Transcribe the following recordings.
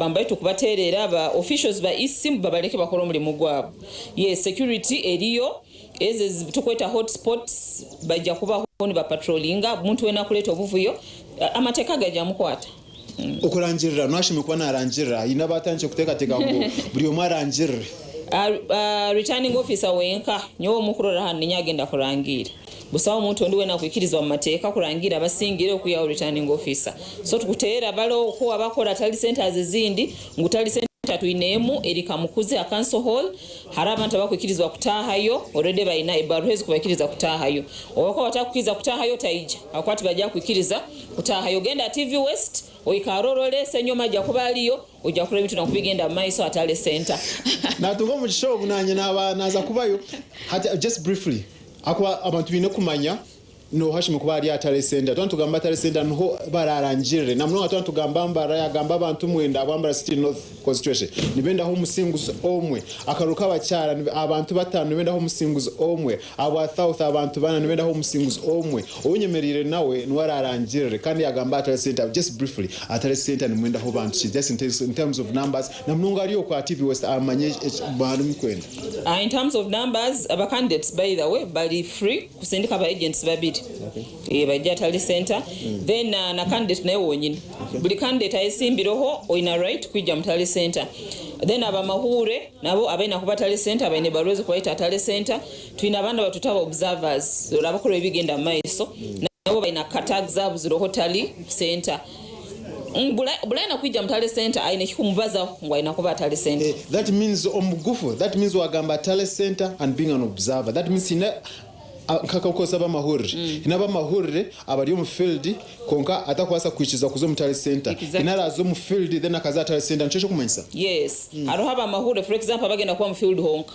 abambaye tukubaterera ba officials ba isim babaleke bakora omulimu gwabo. Yes, security eriyo eze tukweta hotspots bajja kuba honi ba patrollinga muntu wena kuleta obuvuyo amateka gajja mukwata. Okurangirira nwashimye kuba narangirira ina batanje kutekateka ngo buri omwe arangirire. Returning officer wenka nyo mukurora hano nyagenda kurangira. Busawo omuntu ndi wena kwikirizwa mu mateeka kurangira abasingire okuya returning officer. So tukuteera balo ko abakola tali centers ezindi ngutali center tuinemu erika mukuzi a council hall hari abantu abakwikirizwa kutahayo already bayina ebaruhezi kubakiriza kutahayo obako batakukiriza kutahayo taija akwati bajja kwikiriza kutahayo genda TV West oikarorole senyoma jja kubaliyo ojja kula bitu nakubigenda maiso atale center na tuko mu show bunanye naza kubayo just briefly akwa abantu bine kumanya no hashimwe kuba ari atale center tugamba atale center no bararangirire namno tugamba mbara yagamba abantu mwenda abambara City North constitution nibenda ho musinguzo omwe akaruka abacyara abantu batanu nibenda ho musinguzo omwe aba south abantu bana nibenda ho musinguzo omwe onyemerire nawe nwararangirire kandi yagamba atale center just briefly atale center nimwenda ho bantu just in terms of numbers namnunga ariyo kwa TV West amanye banu mkwenda in terms of numbers aba candidates by the way bali free kusindika aba agents babidi. Okay. Bajja tali center then na candidate nayo wonyine buli candidate ayisimbiroho oina right kwijja mutali center then abamahure nabo abaina kuba tali center abaine barwezi kwaita tali center tuina abanda batutaba observers olabakolo ebigenda maiso nabo baina katagza buziroho tali center bulana kwijja mutali center aine kikumubaza ngo aina kuba tali center that means omugufu that means wagamba tali center and being an observer that means kaka ukosa bamahurire inaba mahurire abari mu field konka atakwasa kwikiza kuzo mutali center inarazo mu field then akaza tali center ncho kumanyisa yes arohaba mahurire for example bagenda kwa mu field honka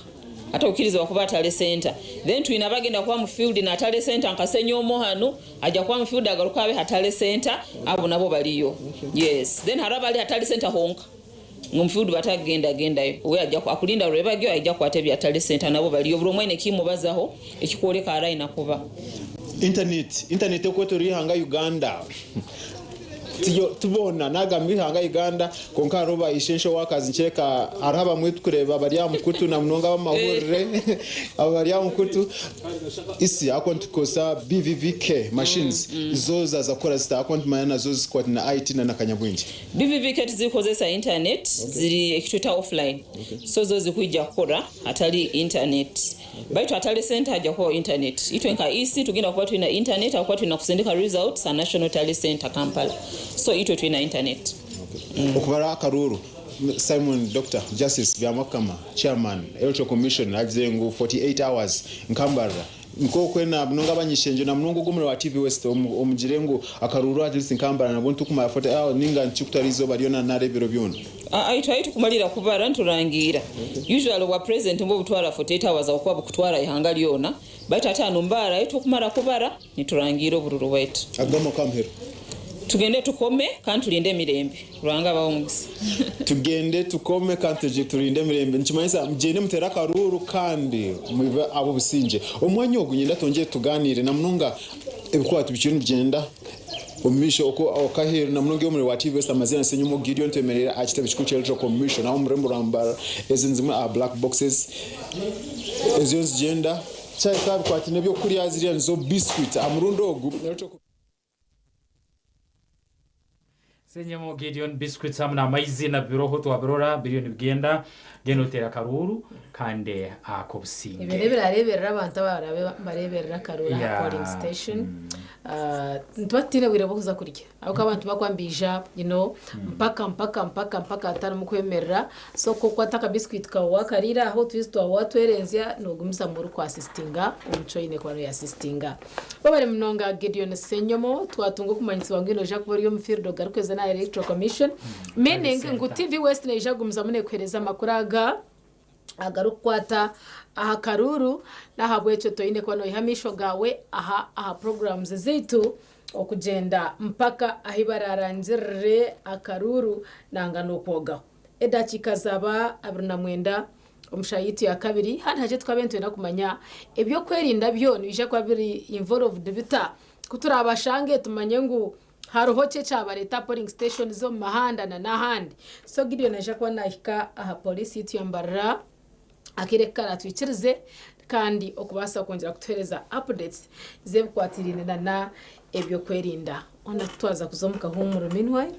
ata ukiriza wakuba tali center then tuina bagenda kwa mu field na tali center nkasenyo mohanu aja kwa mu field agaruka abe hatali center abo nabo baliyo yes then haraba ali hatali center honka ngumfield batagenda yo we ajja akulinda Reebahindugire ajja kwatebya atali center nabo baliyo buli omwene kimubazaho ekikoleka araina kuba internet okweto rihanga Uganda tiyo tubona nagambi hanga Uganda konka roba essential workers ncheka araba mwetu kureba bari amukutu na mnonga bamahurire abari amukutu isi account kosa BVVK machines zoza zakora sta account mayana zozi kwa na IT na nakanyabwinji BVVK zikozesa internet ziri ekitwita offline so zozi kuija kora atali internet baitu atali center haja kwa internet itwenka isi tugenda kwa tuna internet akwa tuna kusendeka results a national tally center Kampala so ito tuna internet Okuteera Akaruuru Simon Dr. Justice Byamakama Chairman Electoral Commission azengu 48 hours nkambara nko kwena mnonga banyishenje na mnongo gumure wa TV West omugirengo Akaruuru atilisi nkambara nabontu kuma 40 hours ninga nchikutarizo baliona narebero byono aitwaitu kumalira kubara nturangira usually wa president mbo butwara 48 hours akwa kutwara ihanga lyona baita atano mbara etu kumara kubara niturangira obururu wetu agamo kamhero tugende tukome kandi tulinde mirembe rwanga bawumugisi tugende tukome kandi tulinde mirembe nchimanyisa mjene mutera Akaruru kandi mwibe abo businje omwanya ogunyenda tongeye tuganire na munonga ebikwatu bikintu bigenda omisho okahero na munonga omuri wa TV West amazina senyumo Gideon temerera akitebe kikuche Electoral Commission na omurembo rambara ezinzimwe a black boxes ezionzi genda chai kabi kwati nebyo kuri aziriya nzo biscuit amurundo ogu Senyamo Gideon biscuits hamwe n'amaizi na biroho twabirora billion bigenda geno Okuteera Akaruuru kande akobusinge ibereberera abantu bareberera Akaruuru polling station ntwatire bwire bokuza kurya ako abantu bakwambija mpaka atari mukwemerera so ko kwataka biscuit ka wakarira aho twistwa watwerenzya no gumisa muri kwa assistinga umuco ine kwa ya assistinga babare mnonga Gideon Senyomo twatungo kumanyitsi wangino Jacques Borio mfirdo garukweza na Electoral Commission meaning ngo TV West na ijagumza mune kwereza makuraga agarukwata Akaruuru na habwecho toine kwa no ihamisho gawe aha programs zetu okugenda mpaka ahibararangirire Akaruuru nangano kwoga edakika zaba 29 omushayiti ya kabiri hano haje twabentwe na kumanya ebyo kwerinda byo nibije kwa biri involved bita kuturabashange tumanye ngo haroho cye cyabareta polling station zo mu mahanda na n'ahandi so Gideon aje kuba nahika aha polisi yituyambarira akirekana twikirize kandi okubasa kongera kutuhereza updates zebukwatirina na ebyo kwerinda ona twaza kuzomuka humuro meanwhile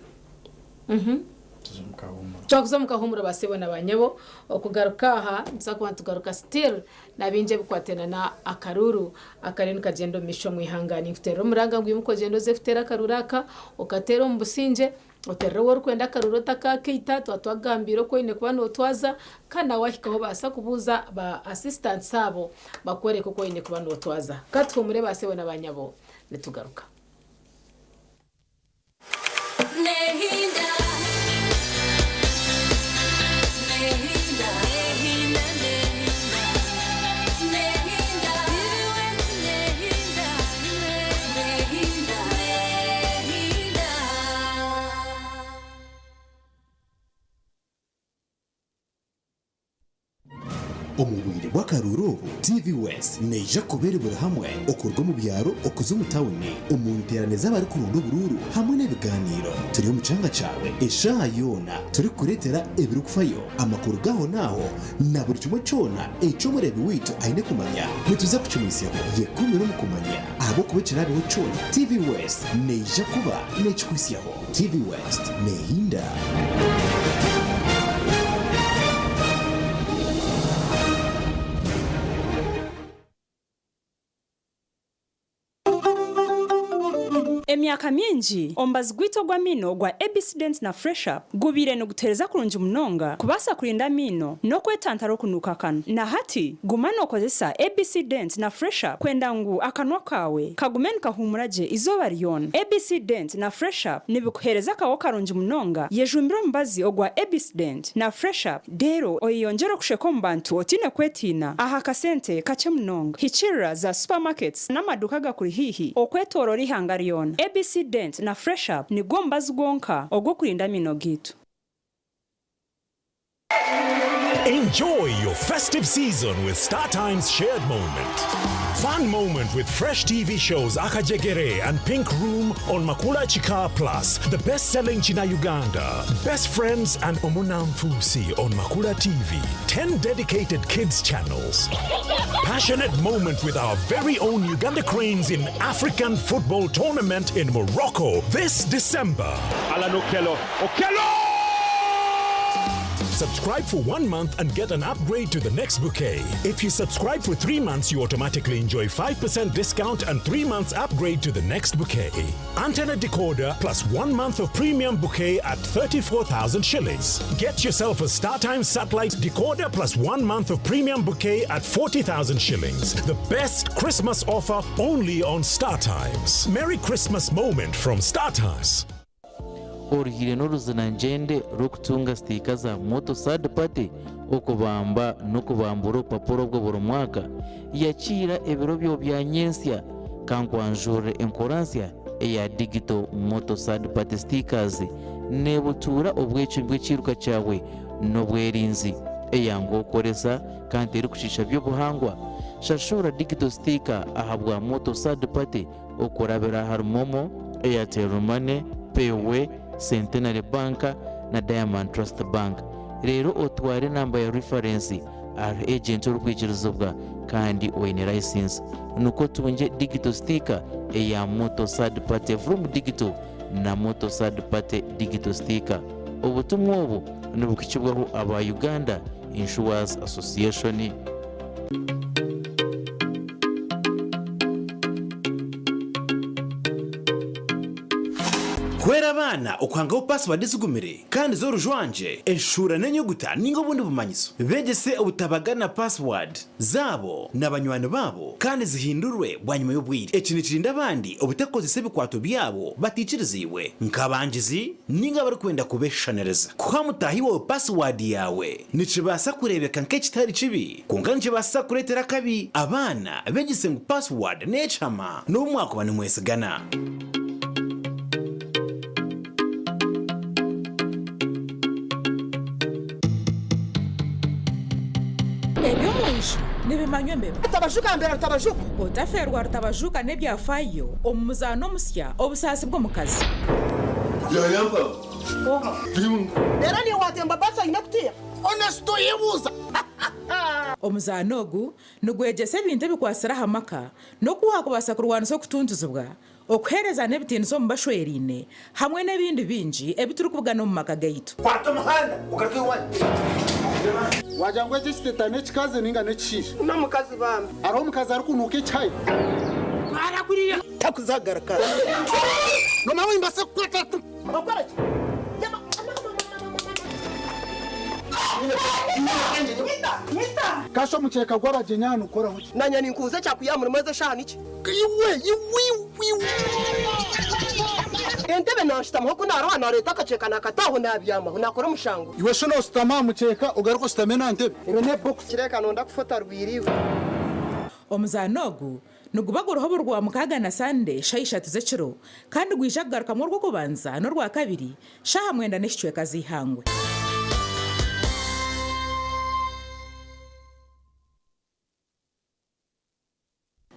tuzomuka humuro basebo n'abanyabo okugaruka aha nsakuba tugaruka still nabinje bukwatena na Akaruru akarenu kagendo misho mwihangani futero muranga ngwimu kogendo ze futera Akaruraka okatero mbusinje oterro wor kwenda Akaruru takakita twatwagambiro ko ine kuba no twaza kana wahikaho basa kubuza ba assistants abo bakore ko ine kuba no twaza katwumure basebo n'abanyabo netugaruka Nehinda omubwire bw'Akaruru TV West neja kuberebera hamwe okurwa mu byaro okuza mu tawuni omunterane z'abari ku rundo bururu hamwe n'ibiganiro turi mu cyanga cyawe eshaha yona turi kuretera ebirukufayo amakuru gaho naho na buri kimwe cyona icyo murebe witu aine kumanya nituza kukimisyaho yekumira mu kumanya abo kubekera abeho cyona TV West neja kuba nekikwisiyaho TV West nehinda Emyaka mingi ombazi gwito gwa mino gwa Reebahindugire na Fresh Up gubire no gutereza kurunji munonga kubasa kurinda mino no kwetantara kunuka kano na hati gumano okozesa Reebahindugire na Fresh Up kwenda ngu akanwa kawe kagumeni kahumuraje izoba ryona Reebahindugire na Fresh Up nibikuhereza kawo karunji munonga yejumbiro mbazi ogwa Reebahindugire na Fresh Up dero oyongera kusheko mbantu otine kwetina aha kasente kache munonga hichira za supermarkets n'amaduka gakuri hihi okwetoro rihangariyona Reebahindugire na Fresh Up ni gombazi gonka ogwo kurinda mino gitu. Enjoy your festive season with StarTime's shared moment. Fun moment with fresh TV shows Akajegere and Pink Room on Makula Chika Plus, the best-selling China Uganda, Best Friends and Omunamfusi on Makula TV, 10 dedicated kids channels. Passionate moment with our very own Uganda Cranes in African football tournament in Morocco this December. Alan Okello! Subscribe for 1 month and get an upgrade to the next bouquet. If you subscribe for 3 months, you automatically enjoy 5% discount and 3 months upgrade to the next bouquet. Antenna decoder plus 1 month of premium bouquet at 34,000 shillings. Get yourself a StarTimes satellite decoder plus 1 month of premium bouquet at 40,000 shillings. The best Christmas offer only on StarTimes. Merry Christmas moment from StarTimes. Orihire n'uruzinangende rukutunga stika za moto third party okubamba n'okubambura urupapuro rwo buri mwaka yakira ebiro byo bya nyensya kankwanjure enkoransya eya digital moto third party stickers nebutura obwecyo bw'ikiruka cyawe n'obwerinzi eyango okoresa kandi eri kushisha by'obuhangwa shashura digital sticker ahabwa moto third party okurabira harimomo Airtel Money, Payway, Centenary Bank na Diamond Trust Bank. Rero otware namba ya reference ari agent urukwikirizwa bwa kandi oine license nuko tunje digital sticker eya moto third party from digital na moto third party digital sticker. Ubutumwa obu nubukicibwaho aba Uganda Insurance Association. kwera abana ukwangaho password zigumire kandi zo rujwanje enshura n'inyuguta ningo bundi bumanyiso begese ubutabagana password zabo n'abanywano babo kandi zihindurwe bwanyuma y'ubwire ekini kirinda abandi ubutakoze se bikwato byabo baticiriziwe nkabangizi ninga bari kwenda kubeshanereza kwa mutahiwe password yawe nicibasa kurebeka nk'ekitari kibi kunganje basa kuretera kabi abana begese ngo password necama no mwako bani mwesigana. Ebyomunju nibimanywe mbeba Rutabajuka mbere rutabajuka otaferwa rutabajuka nebyafayo omuzano musya obusasi bwo mukazi Yayamba Dera ni watemba basa inakutiya Honesto yebuza omuzano ogu nugwegese ebintu bikwasira hamaka no kuhakubasa kurwanisa okutunduzibwa okuhereza n'ebitiniso mu bashwerine hamwe n'ebindi bingi ebituri kubugana mu maka gaitu kwata muhanda ugatwiwa wajangwe chistetane chikaze ninga nechisha una mukazi bambi aro mukazi ari kunuke chai mara kuriya takuzagaraka no mawimba se kwata bakora kasho mucheka gw'abajenyana ukora huki nanya ninkuze cyakuyamura mweze shana iki entebe nashitama hoko narwana leta akaceka nakataho nabyama nakora mushango iwe shono stama mucheka ugaruko stame nante ene box kireka nonda kufota rwiriwe omuzano ogu nugubaga uruhobo rwa mukaga na sande shayishatu z'ekiro kandi gwishagaruka mu rwo kubanza no rwa kabiri shaha mwenda n'ishicweka zihangwe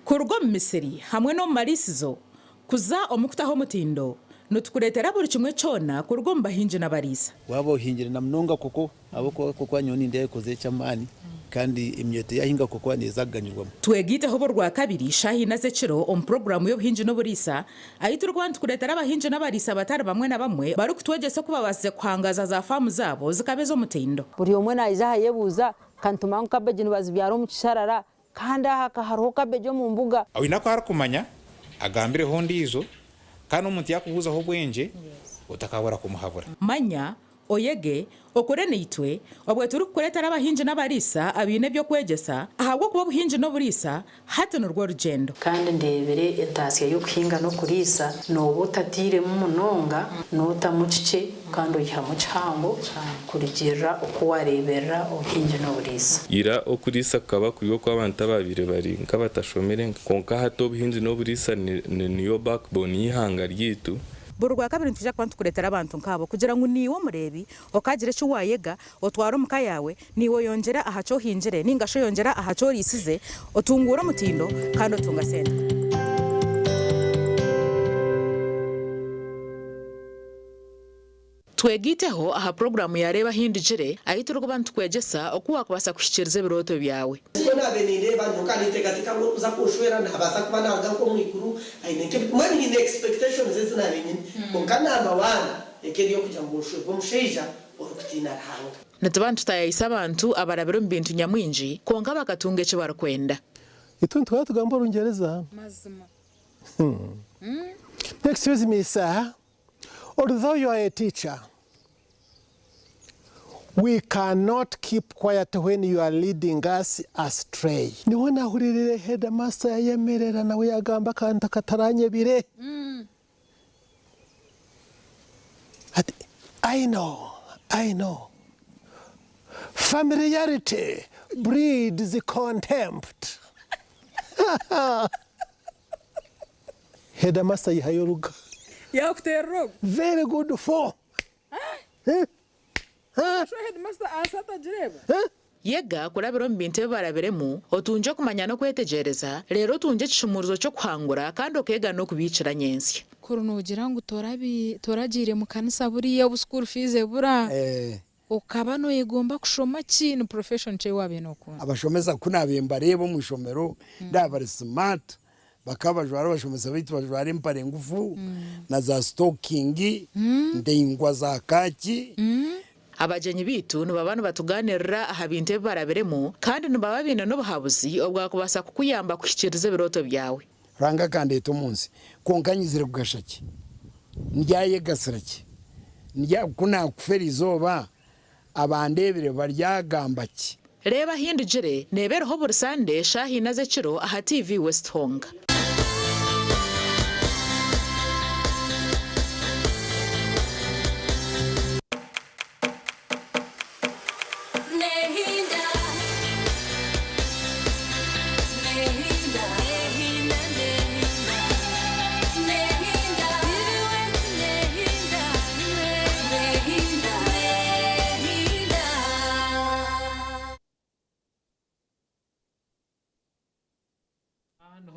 kurwo mu misiri hamwe no mu marisizo kuza omukutaho mutindo nutukuretera buri kimwe cyona kurwo mu bahinji n'abarisa wabo hingire na mnonga koko abo koko nyoni ndeye koze cyamani kandi imyete yahinga koko nezaganyirwamo twegiteho bo rwa kabiri shahina z'ekiro om program yo buhinji no burisa ayitu rwanda kuretera abahinji n'abarisa batari bamwe na bamwe bari kutwegese kuba basize kuhangaza za famu zabo zikabezo mutindo buri umwe nayiza hayebuza kantuma nkabeje nibazibyaro mu kisharara kandi hakaharoho kabeje mu mbuga awinako harakumanya agambire hondi izo kandi umuntu yakubuza ho bwenje utakabura kumuhabura manya oyege okore nitwe obwe turi kuretera abahinji n'abarisa abine byo kwegesa ahabwo kuba buhinji no burisa hati no rwo rugendo kandi ndebere etasiye yo kuhinga no kurisa no butatire mu munonga no tamucice kandi uyiha mu cyango kurigera uko warebera ubuhinji no burisa ira okurisa kaba kuyo kw'abantu babire bari nkabatashomere konka hato buhinji no burisa niyo backbone y'ihanga ryitu burwa kabiri ntuje kwantu kuretera abantu nkabo kugira ngo niwo murebi okagire cyo wayega otwara umuka yawe niwo yongera ahaco hinjire ningasho yongera ahaco risize otungura mutindo kandi otunga sente twegiteho aha programu ya Reebahindugire ayiturwa abantu kwegesa okuwa kubasa kushikiriza biroto byawe bona benire bantu kandi tegatika ngo uza kushwera ntabasa kuba nanga ko mwikuru ayineke mwani ni expectations zina benyine konkana abawana ekeri yo kujya ngo ushwe musheja okutina rahanga natabantu tayisa abantu abarabero mbintu nyamwinji konka bakatunga cyo barakwenda ituntu twatugamba rungereza mazima excuse me sir, although you are a teacher, we cannot keep quiet when you are leading us astray. Niwona huririre headmaster yemerera nawe yagamba kanta kataranye bire. I know. Familiarity breeds contempt. Headmaster yihayoruga. Okuteera. Very good for. Sho headmaster asata jireba. Yega kurabiro mbinte baraberemu otunje kumanya no kwetegereza rero tunje kishumuruzo cyo kwangura kandi okega no kubicira nyensi kurunugira ngo toragire mu kanisa buriya bu school fees bura ukaba no yegomba kushoma kintu profession cyo wabe no ko abashomeza kunabemba rebo mu shomero ndabari smart bakabajwara bashomeza bitu bajwara impare ngufu na za stocking ndengwa za kaki abajenyi bitu nubabana batuganirira aha binte baraberemo kandi nubababina no buhabuzi obwa kubasa kukuyamba kushikiriza biroto byawe ranga kandi eto munsi konkanyizire kugashaki ndyaye gasiraki ndya kuna kufera izoba abandebere baryagambaki Reebahindugire nebereho buri Sunday shahina z'ekiro aha TV West Honga.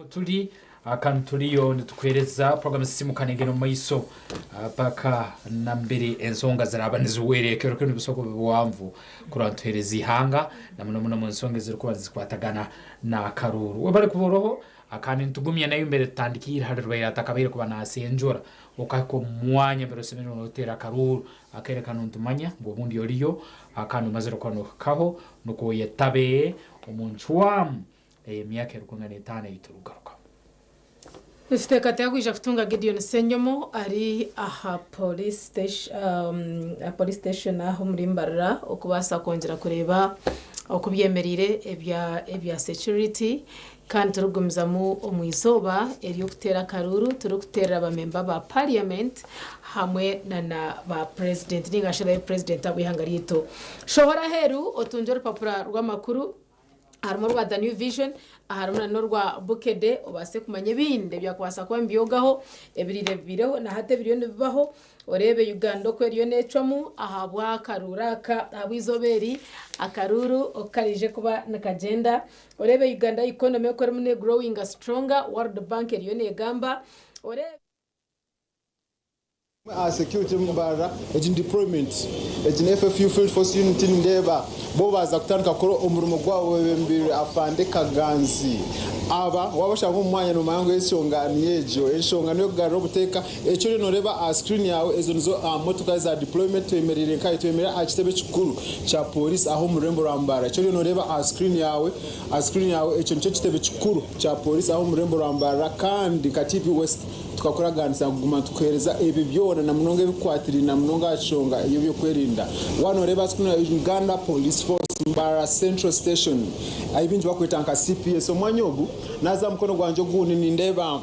turi akantu turiyo nitukwereza program simukanenge no maiso paka na mbere ensonga zarabaniza uwerekero ko nibusoko bwamvu kurantuhereza ihanga namuno mu nsonga ziri kuba zikwatagana na Akaruru wabare kuboroho akani ntugumya nayo imbere tandikira harwe yatakabire kuba nasenjora ukako mwanya mbere semeno Okuteera Akaruuru akerekana ntumanya ngo bundi yoriyo akantu mazero kono kaho nuko yetabe umunchwam myaka 15 iturugaruka Dufite kata yakwisha kutunga Gideon Senyomo ari aha police station aho muri Mbarara okubasa kongera kureba okubyemerire ebya security kandi turugumiza mu omwizoba eri Okuteera Akaruuru turukutera abamemba ba parliament hamwe na ba president ningashira president abihangariito shohora heru otunjora papura rw'amakuru harimo rwa The New Vision harimo no rwa Bukede obase kumanye binde byakwasa kwa mbyogaho ebirire bireho na hate biriyo bibaho orebe Uganda ko eriyo necwamu ahabwa Akaruraka abizoberi Akaruru okarije kuba nakagenda orebe Uganda economy ko remune growing stronger World Bank eriyo negamba orebe security Mbarara ejin deployment ejin FFU field force unit ndeba bo baza kutandika koro umurimo gwawe mbere afande Kaganzi aba wabashaka umwanya no mango esongani ejo eshongano yo garo guteka echo rino reba a screen yawe ezo nizo motoka za deployment twemerere kai twemera akitebe kikuru cha police aho murembo rambara echo rino reba a screen yawe echo nico kitebe kikuru cha police aho murembo rambara kandi ka TV West tukakora ganisa kuguma tukwereza ebi byona na munonga bikwatiri na munonga achonga iyo byo kwerinda wano reba sikuna Uganda Police Force Mbarara Central Station ayibinje bakwetanka CPS omwanyogu naza mkono gwanje guni nindeba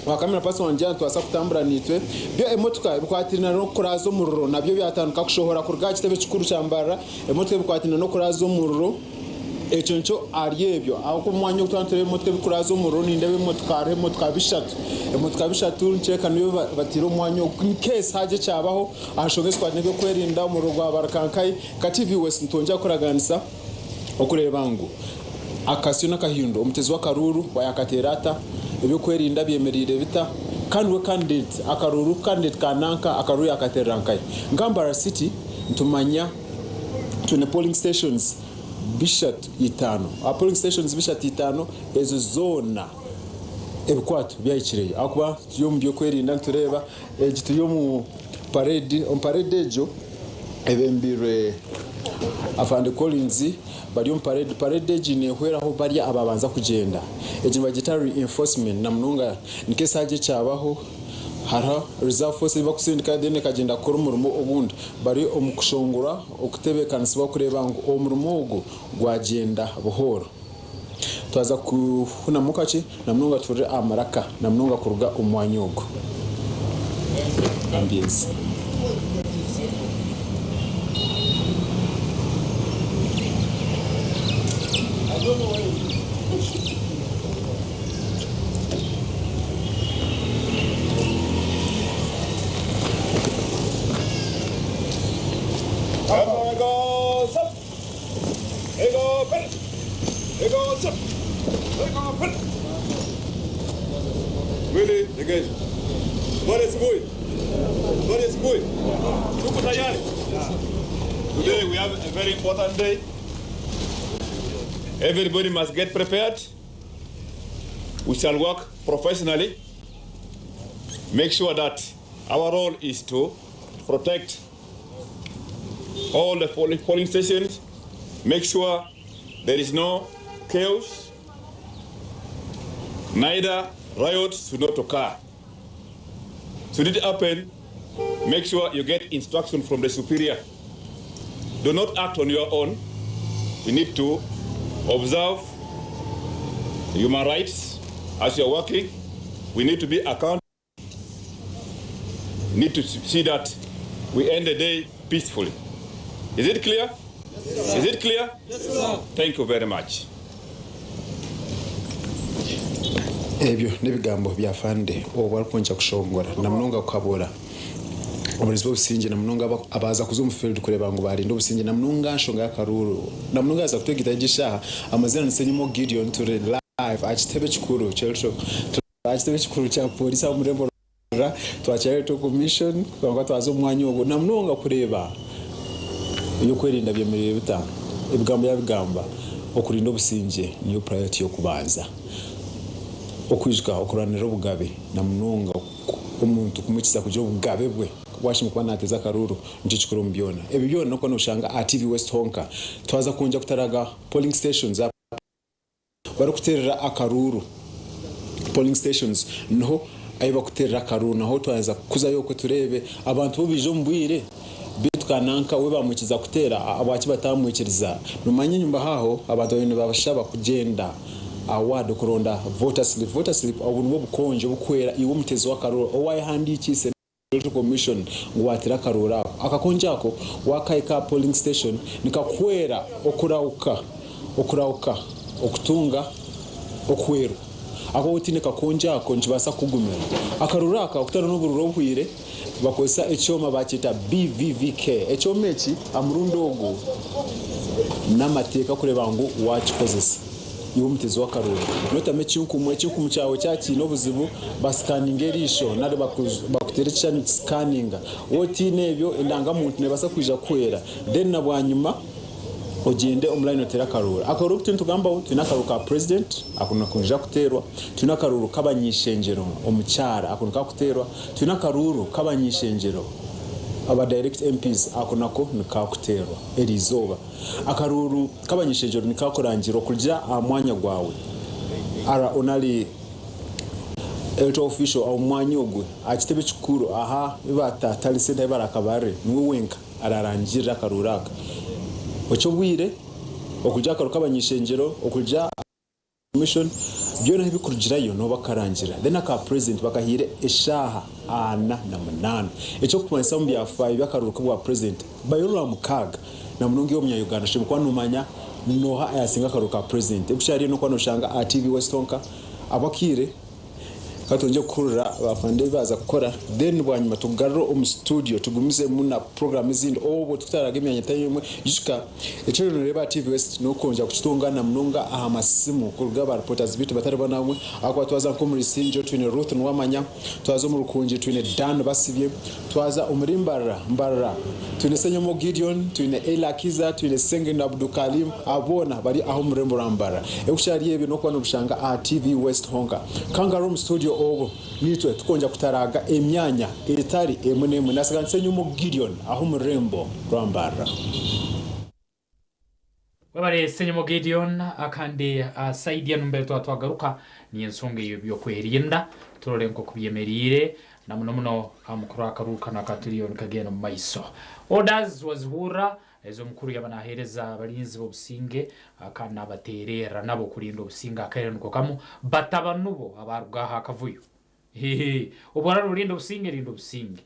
wakamera paso wanje twasa kutambura nitwe byo emotuka bikwatirina no kurazo mururo nabyo byatanuka kushohora kurga kitebe kikuru cha Mbarara emotuka bikwatirina no kurazo mururo echo ncho aryebyo aho kumwanya utantere moto bikurazo muroni ndebe motoka bishatu ncheka niyo batiro mwanya in case haje cyabaho ahashogezwa kwanege kwerinda mu rugwa barakankai ka TV West ntonja kuraganisa okureba ngo akasiyo nakahindo umutezi wa Akaruru bayakaterata ebyo kwerinda byemerire bita kandi we candidate Akaruru candidate kananka Akaruru yakaterankai Mbarara City ntumanya tune polling stations bishatu itano polling stations bishatu itano ezo zona ebikwatu byayikireye akuba yo mbyo kwerinda tureba egitu yo mu parade ejo ebembire afande Collins bari mu parade jine hwera aho bari ababanza kugenda ejimba gitari enforcement na mununga nikese haje cyabaho hara reserve force bakusindika dene kagenda kora umurimo obundi bari omukushongura okutebekanisiba kureba ngo omurimo ogo gwagenda buhoro twaza kuhuna mukachi na mununga turi amaraka na mununga kuruga omwanyogo ambience Really, again. What is good? Today we have a very important day. Everybody must get prepared. We shall work professionally. Make sure that our role is to protect all the polling stations. Make sure there is no chaos. Neither riots should not occur. Should it happen, make sure you get instruction from the superior. Do not act on your own. We need to observe human rights as you are working. We need to be accountable. We need to see that we end the day peacefully. Is it clear? Yes, sir. Is it clear? Yes, sir. Thank you very much. Ebyo nebigambo byafande obarkonja kushongora namunonga kukabora oburizbo businje namunonga abaza kuzumufeld kureba ngo barinde obusinje namunonga nshonga Akaruru namunonga aza kutegita gishaha amazina nsenyumo Gideon Turela achitebe chikuru chelcho achitebe chikuru cha polisi amurembo twachare to commission kwanga twazo mwanya ogo namunonga kureba yo kwerinda byemerere bitano ibigambo yabigamba okurinda obusinge niyo priority yo kubanza okwijika okuranira obugabe namunonga omuntu kumukiza kugira obugabe bwe washimwe kuba nateza Akaruru nje chikuru mbyona ebi byona noko noshanga TV West Honka twaza kunja kutaraga polling stations bari kuterera Akaruru polling stations no aiba kuterera Akaruru naho twaza kuza yoko turebe abantu bobije mbwire bitwananka we bamukiza kutera abaki batamwikiriza numanye nyumba haho abantu bene babashaba kugenda award kuronda voter slip obunwo bukonje bukwera iwo mutezi wa Akaruru owaye handikise commission ngwatira Akaruru akakonjako wakaika polling station nikakwera okurauka okutunga okweru ako utine kakonjako njibasa kugumira Akaruru akutana n'ubururo bwire bakosa ecyoma bakita BVVK ecyoma eki amurundo ogo n'amateka kureba ngo wakikozesa iwo mutezi wa Akaruru notame cyunkumu cyawe cyakino buzibu bascanning erisho nare bakuterecha ni scanning wotine ebyo indanga muntu ne basa kwija kwera then nabwanyuma ogende online otera Akaruru tugamba tuna Akaruru ka president akuna kunja kuterwa tuna Akaruru kabanyishenjero omucyara akuna kuterwa tuna Akaruru kabanyishenjero aba direct MPs akonako nikakuterwa erizoba Akaruru kabanyishenjero nikakorangiro kurya amwanya gwawe ara onali elto official au mwanya ogwe akitebe chikuru aha bibata talisenda barakabare niwe wenka ararangira Akaruru aka ochobwire okujya Akaruru kabanyishenjero okujya commission byona bikurugirayo no bakarangira then aka president bakahire eshaha ana na munana echo kumanisa mu byafaye by'Akaruru kubwa president bayolura mukaga na munongi yo munya Uganda shimukwa numanya noha ayasinga Akaruru ka president ebushari no kwanoshanga TV West Honka abakire katonje kurura bafande baza gukora then bwanyuma tugarro mu studio tugumize muna program izindi obo tutaraga imyanya tayimwe yishika echo reba TV West no konja kutungana munonga aha masimu kuruga ba reporters bitu batarabana namwe akwa twaza ko muri sinjo twine Ruth nwamanya twaza mu rukunje twine Dan basibye twaza umrimbarra twine Senyomo Gideon twine Elakiza twine Senge na Abdukalim abona bari aho murembo rambara ebushari yebe no kwana bushanga TV West Honka kangaroom studio obo nitwe tukonja kutaraga emyanya etari emunemu nasiganse Senyomo Gideon aho murembo rambara wabare Senyomo Gideon akande saidia numbere twagaruka ni ensonge yo kwerinda turorenko kubyemerire na muno amukuru Akaruru kana katiliyoni kagena mu maiso orders was hura ezo mukuru yabanahereza abarinzi bobusinge akana baterera nabo kurinda obusinga akayenuko kamu batabanubo abarugaha akavuyo ubora rurinda obusinge rindo obusinge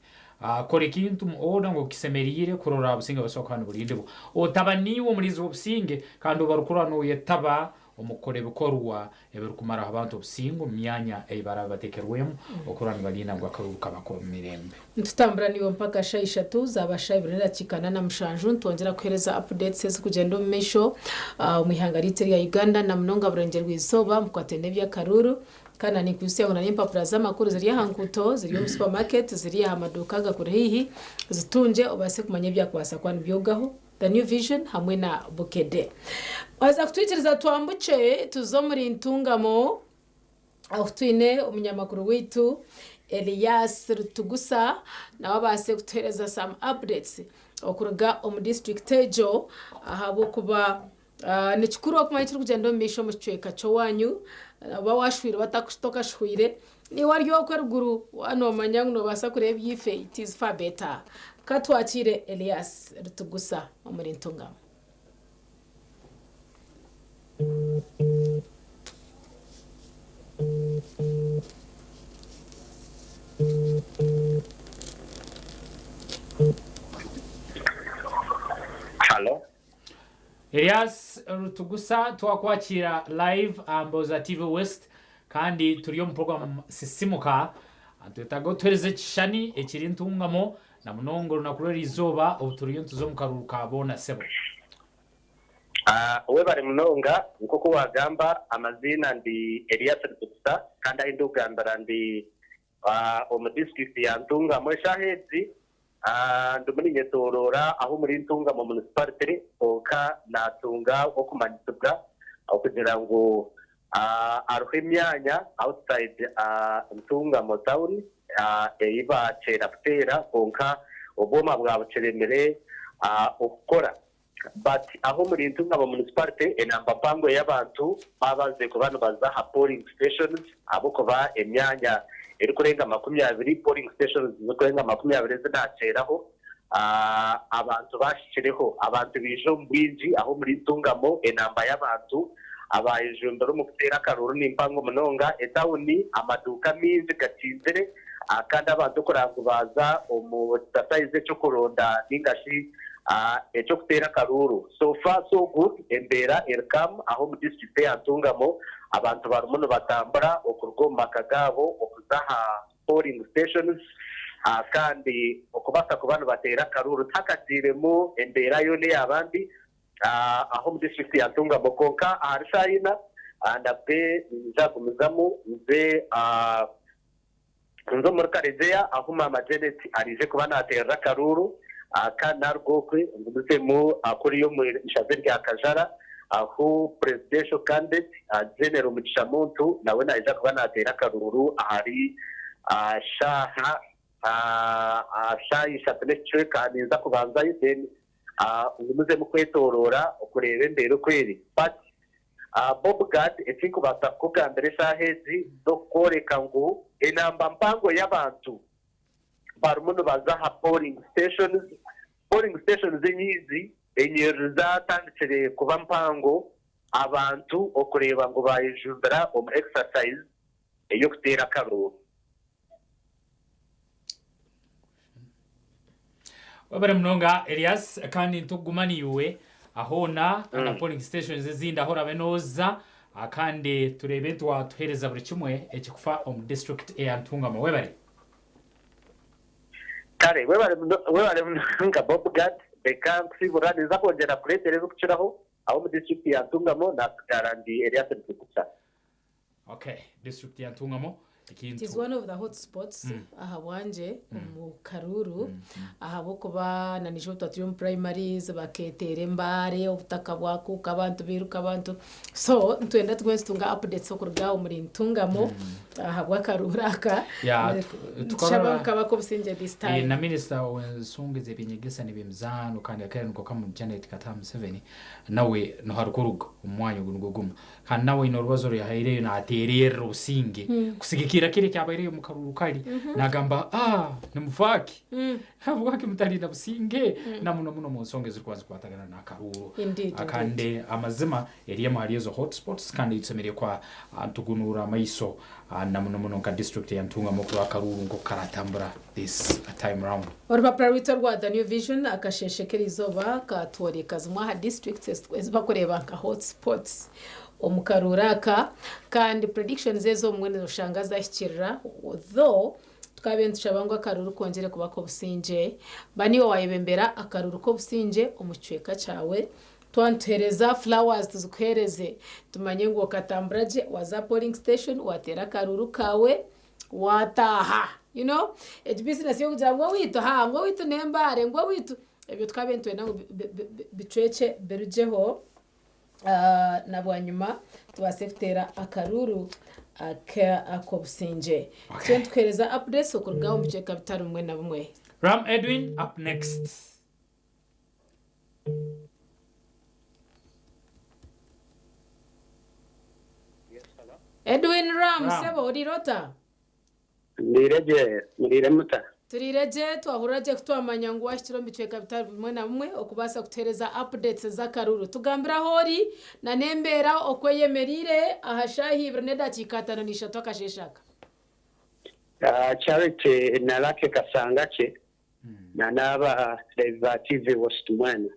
kore kintu mu order ngo kisemerire kurora obusinge basokana burinde bo otabaniwo murinzi bobusinge kandi obarukura no yetaba omukore bukorwa ebirukumara abantu obusingo myanya ebara batekerwemo okurani balina ngo Akaruru kabakomirembe ntutambura niwo mpaka shaisha tu zabashaye birera kikana na mushanju ntongera kwereza updates kugenda mu misho umuhangarite ya Uganda na mnonga burengerwa izoba mukwatene bya Akaruru kana ni kusiya ngona n'impapuro z'amakuru ziri hankuto ziri mu supermarket ziri amaduka gakure hihi zitunje obase kumanya bya kwasa kwani byogaho The New Vision hamwe na Bukede waza kutwitiriza twambuce tuzo muri ntungamo aho twine umunyamakuru witu Elias Rutugusa na wabase kutereza some updates okuruga mu district Tejo ahabo kuba nikikuru kumanyira kugenda mu misho mu cweka cyo wanyu bawashwire batakustoka shwire ni waryo kweruguru wano manyangu no basa kureba yife it is far better katwakire Elias Rutugusa muri ntungamo Hello Elias Rutugusa twakwakira live amboza TV West kandi turiyo mu program sisimuka antutago twereze kishani ekiri ntungamo na munongo nakurera izoba obuturiyo tuzo mu Akaruru kabona sebo webale munonga nk'uko wagamba amazina ndi Elias Rutsa kandi ahinda Uganda ndi Omu district ya Ntungamo eshahezi ndi muri Nyetorora aho muri Ntungamo municipality oka natunga okumanitubwa kugira ngo aruhe imyanya outside Ntungamo town iba chera kutera konka oboma bwa buceremere okukora but aho muri Ntungamo municipality enamba pango y'abantu babaze ku bantu baza ha polling stations abo kuba emyanya eri kurenga 20 polling stations zikurenga 20 zinaceraho abantu bashikireho abantu bijo mbwinji aho muri Ntungamo enamba y'abantu abayijumbero mu Okuteera Akaruuru n'impango munonga etawuni amaduka minzi gatizere kandi abantu kurangubaza omu exercise cyo kuronda ningashi echo Okuteera Akaruuru so far so good embera elcam aho mu district ya Ntungamo abantu barumuno batambura okurugoma kagabo okuzaha polling stations kandi okubasa ku bantu batera Akaruuru takaziremo embera yone yabandi aho mu district ya Ntungamo konka arishayina ndape nzagumizamu nze nzo muri Karezeya aho mama Janet arije kuba natera Akaruuru kana rwokwe ngudutemu kuri yo mu ishaze rya Kajara aho presidential candidate General Mugishamuntu nawe naje kuba natera Akaruuru ahari shaha shayi shatenechwe kandi nza kubanza yiteni umuze mu kwetorora okureba imbere kweri but Bob Gad etiko batakugambere shahezi do koreka ngo enamba mpango y'abantu barumuno bazaha polling stations enyizi enyeru zatandikire kuba mpango abantu okureba ngo bayijumbira omu exercise eyo Okuteera Akaruuru wabare munonga Elias kandi ntugumaniwe ahona na polling stations ezindi ahora benoza kandi turebe tuhereza buri kimwe ekikufa omu district ya Ntungamo webare kare webare munonga Bob Gad beka kusibura neza kongera kuretereza kuciraho aho mu district ya Ntungamo na garandi Elias Rutsa okay district ya Ntungamo It is one of the hot spots aha wanje mu Karuru aha bokuba na nijo twatyo primaries baketere mbare obutaka bwako kabantu biruka abantu so ntwenda twestunga updates okurga muri Ntungamo aha bwa Karuru aka tukaba kabako businje this time na minister wensungeze binyegesa nibimzano kandi akari ngo kamu Janet Katamu 7 nawe no harukuruga umwanya guguma kandi nawe ino rubazo ya haire na aterere rusinge kusigikira kile cyabaye mu Karuru kali nagamba nimufaki havuga ki mutarina businge namuno mu nsongeze rwazi kwatagana na Karuru akande amazima eriye mu harizo hotspots kandi itsemere kwa tugunura amaiso namuno ka district ya Ntungamo kwa Karuru ngo karatambura this time round orba priority rwa the new vision akasheshekera izoba katworeka zimwa ha districts bakoreba ka hotspots omukaruraka kandi predictions ezo mwene rushangaza hikirira though tukabentu shabangwa Akaruru kongere kubako businje baniwo wayebembera Akaruru ko businje omucweka cyawe twantereza flowers tuzukereze tumanye ngo katambraje waza polling station watera Akaruru kawe wataha you know it business yo kugira ngo wito ngo wito nembare ngo wito ebyo tukabentu nango bicwece berujeho nabwanyuma tubasefitera Akaruru akobusinje twentukereza updates okurgaho mu cheka bitari umwe na bumwe Ram Edwin up next Edwin Ram sebo orirota Nirire muta turireje twahuraje kutwamanya ngo washitiro mbicweka bitari bimwe na bumwe okubasa kutereza updates za Karuru tugambira hori na nembera okweyemerire ahashahi Berneda chikatano nishato kasheshaka Charity nalake kasangache na naba Reebahindugire wastumana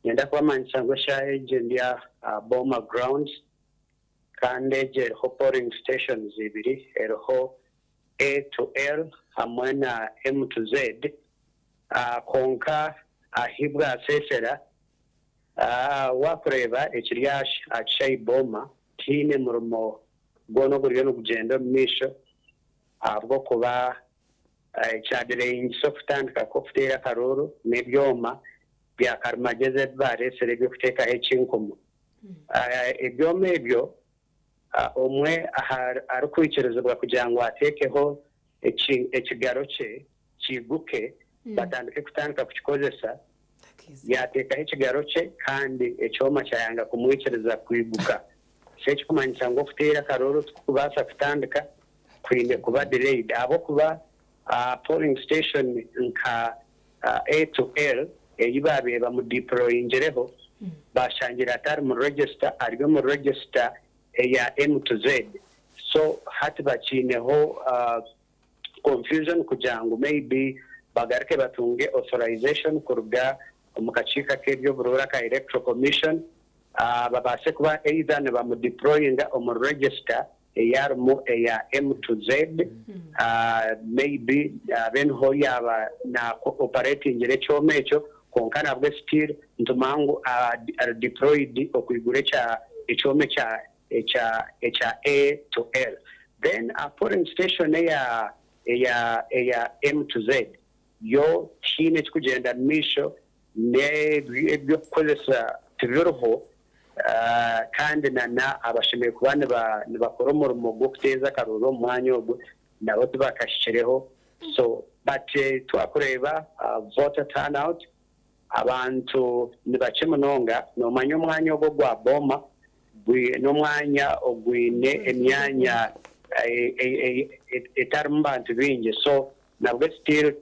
nenda kwa mansango shaje ndia Boma grounds kandeje polling stations ibiri eroho A to L hamwe na M to Z konka ahibwa asesera wakureba ekirya achai boma tine murumo gono guriyo no kugenda misho ahubwo kuba chadire sofutandika ko Okuteera Akaruuru n'ebyoma bya karimagezi baresere byo kuteka ekinkomo ebyoma ebyo omwe arikwikirizibwa kugira ngo atekeho ekigaro kye kiguke batandike kutandika kukikozesa yateekaho ekigaro kye kandi ekyoma kyayanga kumwikiriza kwiguka sekikumanyisa ngu Okuteera Akaruuru tukubaasa kutandika kwine kuba delayed ahabwokuba polling station nka A to L eyi babe bamudeployingireho bashangira atari mu register ariyo mu register eya M to Z so hati bakineho confusion kugira ngo maybe bagarike batunge authorization kuruga mu kakiika k'ebyoburura ka electoral commission babase kuba either ne bamudeployinga mu register eyarimo eya M to Z maybe ben ho yaba na operating ekyoma ekyo konka nabwo still ntumangu deployed okwigure kya ekyoma kya A to L then a polling station eya M to Z yo kine kugenda misho nebyo kukozesa tibiriho kandi nana abashimiye kuba nibakora umurimo gwo kuteeza Akaruuru omwanya ogwo nabo tubakashikireho so but twakureba voter turnout abantu nibakye munonga nomanya omwanya ogwo gwa boma n'omwanya ogwine emyanya etari mu bantu bingi so nabwo still